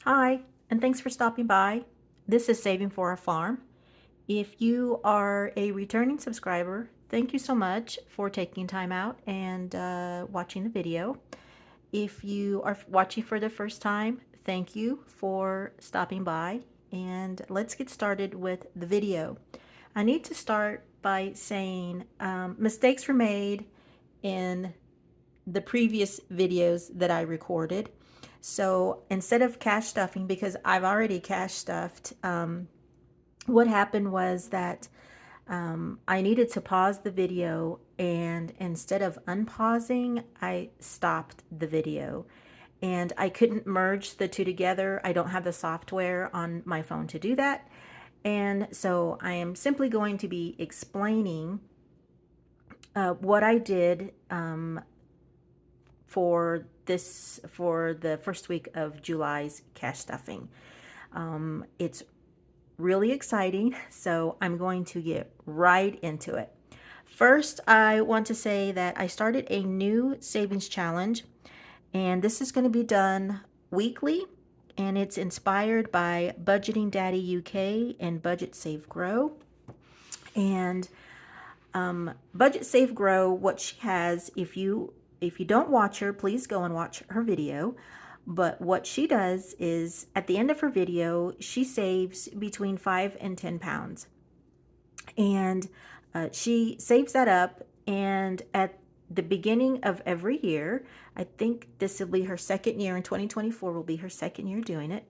Hi, and thanks for stopping by. This is Saving for a Farm. If you are a returning subscriber, thank you so much for taking time out and watching the video. If you are watching for the first time, thank you for stopping by. And let's get started with the video. I need to start by saying mistakes were made in the previous videos that I recorded. So instead of cash stuffing, because I've already cash stuffed, what happened was that I needed to pause the video, and instead of unpausing, I stopped the video. And I couldn't merge the two together. I don't have the software on my phone to do that. And so I am simply going to be explaining what I did for the first week of July's cash stuffing. It's really exciting, so I'm going to get right into it. First, I want to say that I started a new savings challenge, and this is going to be done weekly, and it's inspired by Budgeting Daddy UK and Budget Save Grow. And Budget Save Grow, what she has, if you don't watch her, please go and watch her video. But what she does is at the end of her video, she saves between 5 and 10 pounds. And she saves that up. And at the beginning of every year, I think this will be her second year in 2024, will be her second year doing it.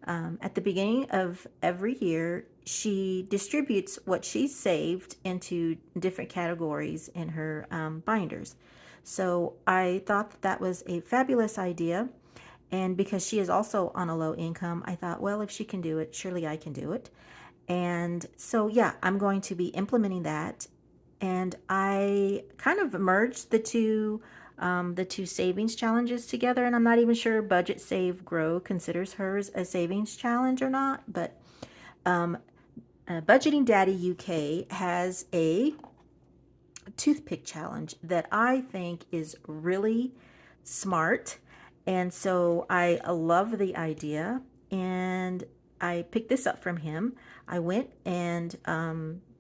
At the beginning of every year, she distributes what she's saved into different categories in her binders. So I thought that was a fabulous idea. And because she is also on a low income, I thought, well, if she can do it, surely I can do it. And so, yeah, I'm going to be implementing that. And I kind of merged the two savings challenges together. And I'm not even sure Budget Save Grow considers hers a savings challenge or not. But Budgeting Daddy UK has a toothpick challenge that I think is really smart. And so I love the idea. And I picked this up from him. I went and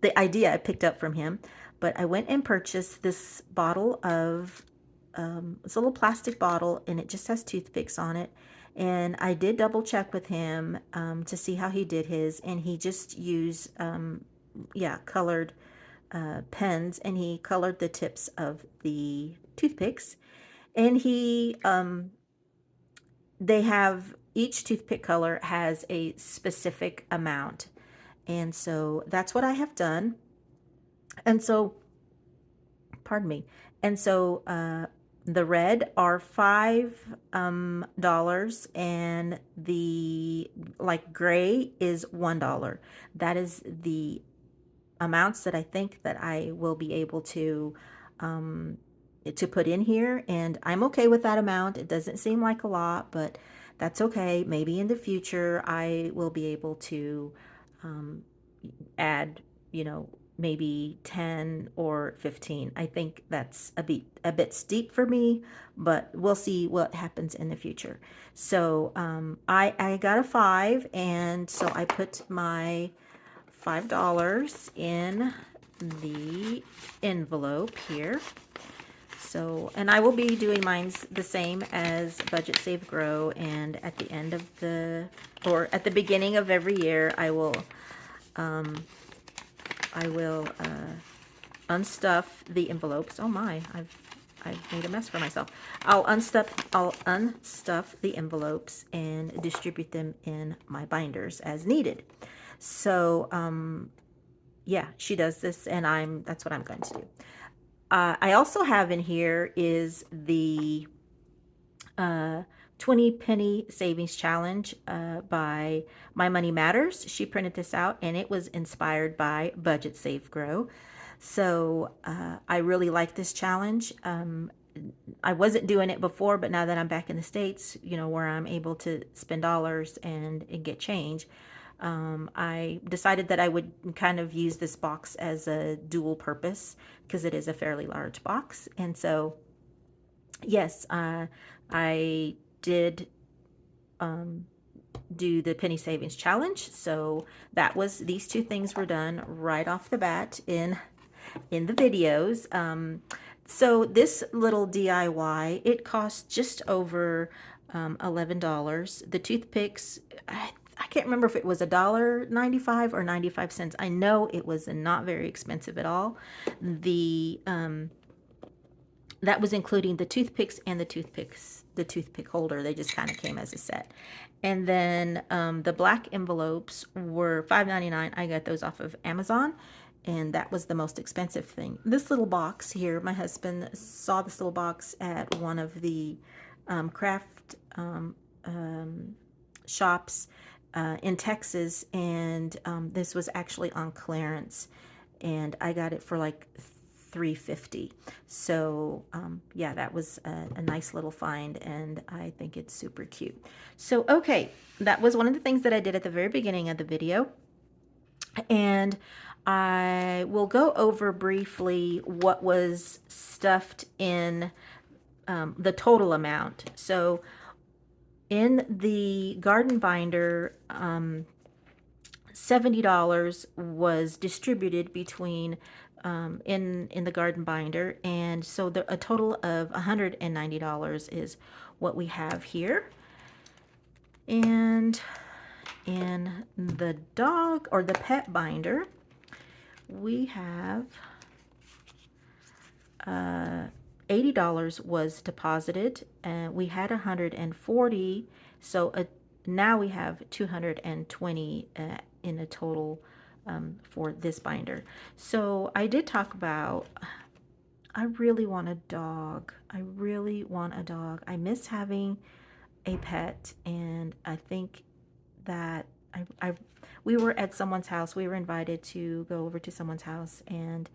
the idea I picked up from him, but I went and purchased this bottle of it's a little plastic bottle, and it just has toothpicks on it. And I did double check with him to see how he did his, and he just used yeah, colored pens, and he colored the tips of the toothpicks. And they have, each toothpick color has a specific amount. And so that's what I have done. And so, pardon me. And so, the red are $5, and the like gray is $1. That is the amounts that I think that I will be able um, to put in here, and I'm okay with that amount. It doesn't seem like a lot, but that's okay. Maybe in the future I will be able to um, add, maybe 10 or 15. I think that's a bit steep for me, but we'll see what happens in the future. So I got a 5, and so I put my $5 in the envelope here. So, and I will be doing mine's the same as Budget Save Grow, and at the end of or at the beginning of every year, I will unstuff the envelopes. Oh my, I've made a mess for myself. I'll unstuff the envelopes and distribute them in my binders as needed. So, yeah, she does this, and that's what I'm going to do. I also have in here is the 20 penny savings challenge by My Money Matters. She printed this out, and it was inspired by Budget Save Grow. So I really like this challenge. I wasn't doing it before, but now that I'm back in the States, where I'm able to spend dollars and get change, I decided that I would kind of use this box as a dual purpose because it is a fairly large box. And so, yes, I did do the penny savings challenge. So these two things were done right off the bat in the videos. So this little DIY, it cost just over $11. The toothpicks, I can't remember if it was $1.95 or 95 cents. I know it was not very expensive at all. The that was including the toothpicks and the toothpick holder. They just kind of came as a set. And then the black envelopes were $5.99. I got those off of Amazon, and that was the most expensive thing. This little box here, my husband saw this little box at one of the craft shops in Texas, and this was actually on clearance, and I got it for like $3.50. So yeah, that was a nice little find, and I think it's super cute. So okay, that was one of the things that I did at the very beginning of the video, and I will go over briefly what was stuffed in the total amount. So in the garden binder, $70 was distributed between in the garden binder, and so a total of $190 is what we have here. And in the dog or the pet binder, we have $80 was deposited, and we had 140, so now we have 220 in a total for this binder. So I did talk about, I really want a dog. I really want a dog. I miss having a pet, and I think that we were at someone's house. We were invited to go over to someone's house, and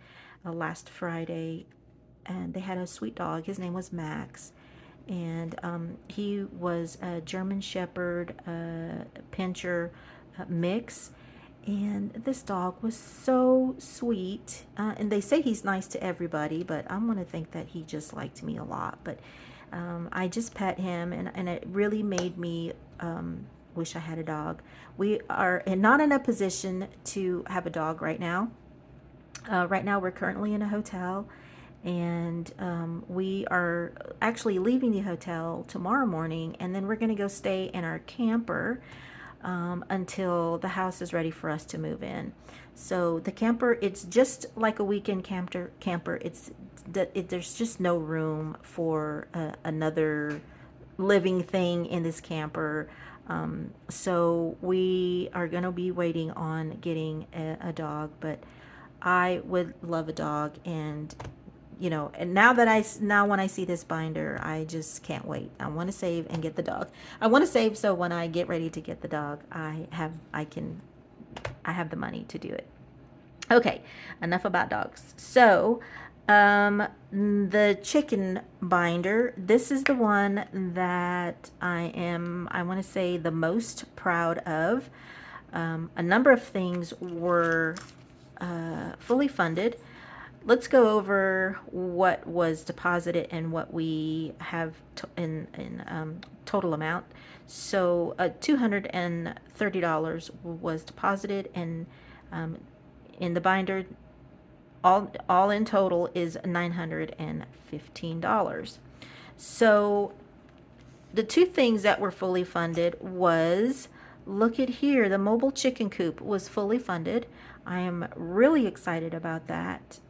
last Friday, and they had a sweet dog. His name was Max, and he was a German Shepherd Pinscher mix. And this dog was so sweet, and they say he's nice to everybody, but I'm going to think that he just liked me a lot. But I just pet him, and it really made me wish I had a dog. We are not in a position to have a dog right now. Right now we're currently in a hotel, and we are actually leaving the hotel tomorrow morning, and then we're going to go stay in our camper until the house is ready for us to move in. So the camper, it's just like a weekend camper. There's just no room for another living thing in this camper. So we are going to be waiting on getting a dog, but I would love a dog, and and now when I see this binder, I just can't wait. I want to save and get the dog. I want to save so when I get ready to get the dog, I have the money to do it. Okay, enough about dogs. So the chicken binder, this is the one that I want to say, the most proud of. A number of things were fully funded. Let's go over what was deposited and what we have in total amount. So $230 was deposited, and in the binder, all in total is $915. So the two things that were fully funded was, look at here, the mobile chicken coop was fully funded. I am really excited about that.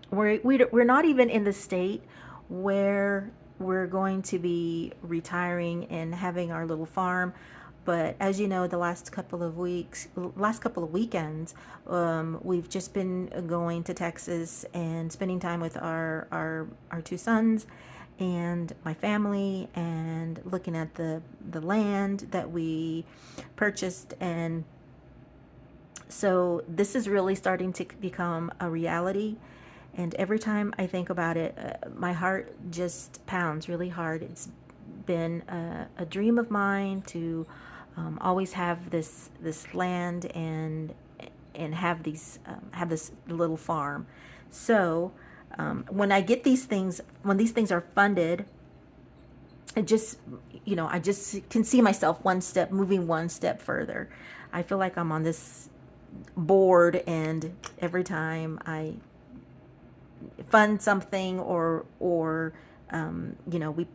We're not even in the state where we're going to be retiring and having our little farm, but as you know, the last couple of weekends, we've just been going to Texas and spending time with our two sons and my family, and looking at the land that we purchased. And so this is really starting to become a reality, and every time I think about it, my heart just pounds really hard. It's been a dream of mine to always have this land and have this little farm. So when these things are funded, it just, I just can see myself moving one step further. I feel like I'm on this board, and every time I fund something, or we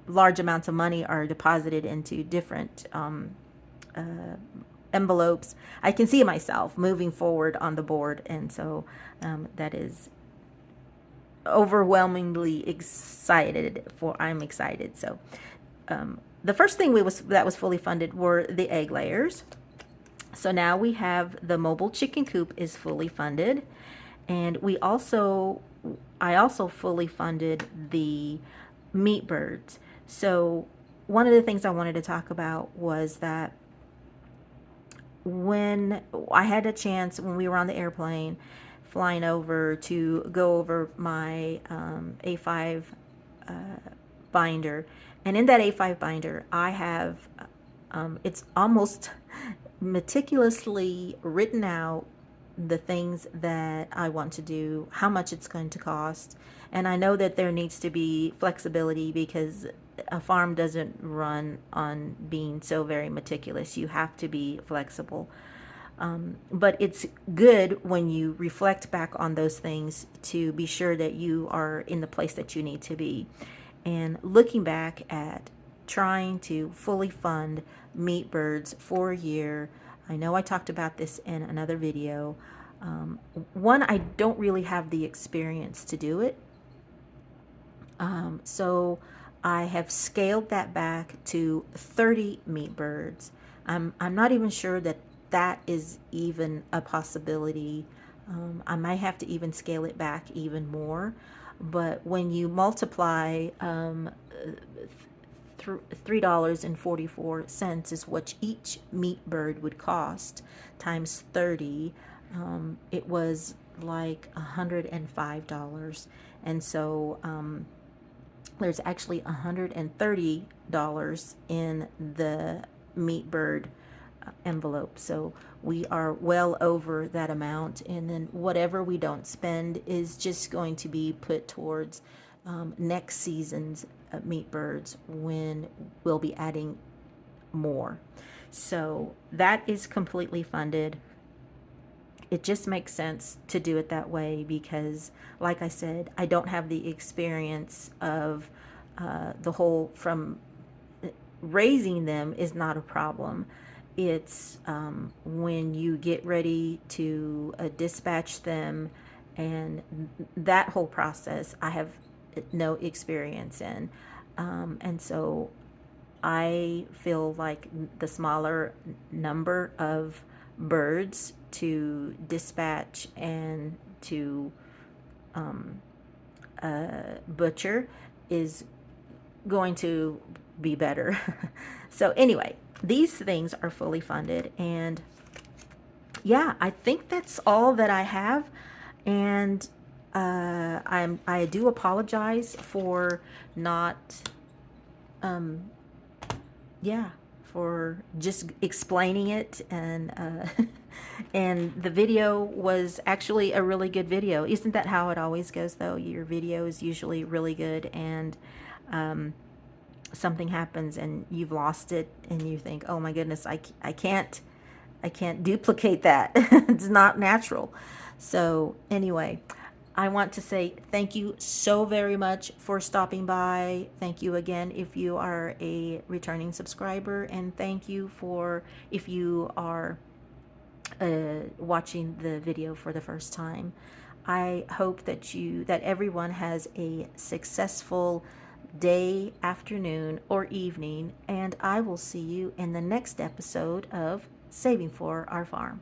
large amounts of money are deposited into different envelopes, I can see myself moving forward on the board, and so that is overwhelmingly excited for. I'm excited. So the first thing that was fully funded were the egg layers. So now we have the mobile chicken coop is fully funded, and I also fully funded the meat birds. So one of the things I wanted to talk about was that when I had a chance, when we were on the airplane flying over, to go over my A5 binder, and in that A5 binder I have it's almost meticulously written out the things that I want to do, how much it's going to cost. And I know that there needs to be flexibility, because a farm doesn't run on being so very meticulous. You have to be flexible. But it's good when you reflect back on those things to be sure that you are in the place that you need to be. And looking back at trying to fully fund meat birds for a year, I know I talked about this in another video. One, I don't really have the experience to do it. So I have scaled that back to 30 meat birds. I'm not even sure that that is even a possibility. I might have to even scale it back even more. But when you multiply $3.44 is what each meat bird would cost, times 30, it was like $105. And so there's actually $130 in the meat bird envelope. So we are well over that amount. And then whatever we don't spend is just going to be put towards next season's meat birds, when we'll be adding more. So that is completely funded. It just makes sense to do it that way because, like I said, I don't have the experience of the whole, from raising them is not a problem. It's when you get ready to dispatch them, and that whole process I have no experience in. And so I feel like the smaller number of birds to dispatch and to butcher is going to be better. So anyway, these things are fully funded, and yeah, I think that's all that I have. And I do apologize for not yeah, for just explaining it. And and the video was actually a really good video. Isn't that how it always goes, though? Your video is usually really good, and something happens and you've lost it, and you think, oh my goodness, I can't duplicate that. It's not natural. So anyway, I want to say thank you so very much for stopping by. Thank you again if you are a returning subscriber, and thank you for if you are watching the video for the first time. I hope that everyone has a successful day, afternoon, or evening, and I will see you in the next episode of Saving for Our Farm.